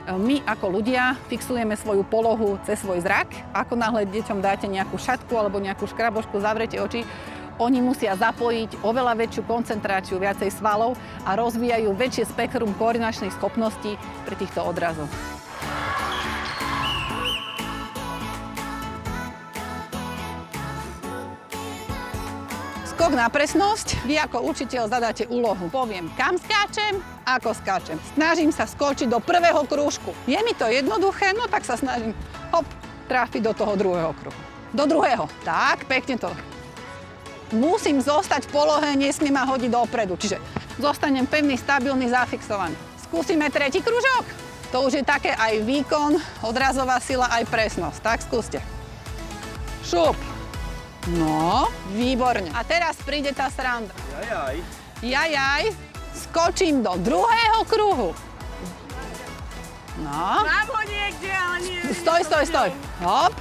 My ako ľudia fixujeme svoju polohu cez svoj zrak. Ako náhle deťom dáte nejakú šatku alebo nejakú škrabošku, zavrete oči, oni musia zapojiť oveľa väčšiu koncentráciu, viacej svalov a rozvíjajú väčšie spektrum koordinačných schopností pri týchto odrazoch. Skok na presnosť. Vy ako učiteľ zadáte úlohu. Poviem, kam skáčem, ako skáčem. Snažím sa skočiť do prvého krúžku. Je mi to jednoduché, no tak sa snažím trafiť do toho druhého kruhu. Do druhého. Tak, pekne to. Musím zostať v polohe, nesmiem ma hodiť dopredu. Čiže zostanem pevný, stabilný, zafixovaný. Skúsime tretí kružok. To už je také aj výkon, odrazová sila, aj presnosť. Tak skúste. Šup. No, výborne. A teraz príde tá sranda. Jajaj. Skočím do druhého kruhu. No. Mám ho niekde, ale nie. Stoj. Hop.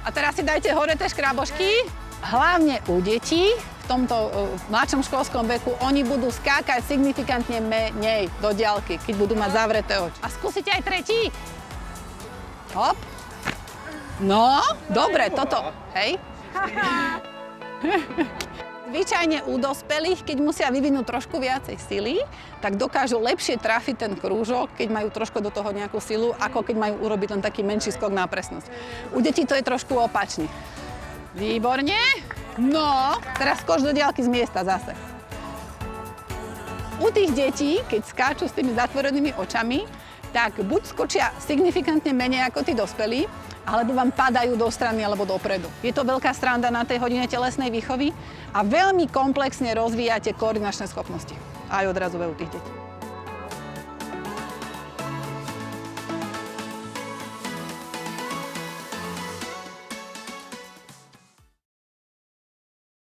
A teraz si dajte hore tie škrabošky. Hlavne u detí v tomto mladšom školskom veku, oni budú skákať signifikantne menej do diaľky, keď budú mať zavreté oči. A skúsite aj tretí. Hop. No, dobre, toto. Hej. Zvyčajne u dospelých, keď musia vyvinúť trošku viacej sily, tak dokážu lepšie trafiť ten krúžok, keď majú trošku do toho nejakú silu, ako keď majú urobiť len taký menší skok na presnosť. U detí to je trošku opačne. Výborne. No, teraz skoč do diaľky z miesta zase. U tých detí, keď skáču s tými zatvorenými očami, tak buď skočia signifikantne menej ako tí dospelí, alebo vám padajú do strany alebo dopredu. Je to veľká sranda na tej hodine telesnej výchovy a veľmi komplexne rozvíjate koordinačné schopnosti. Aj odrazové u tých detí.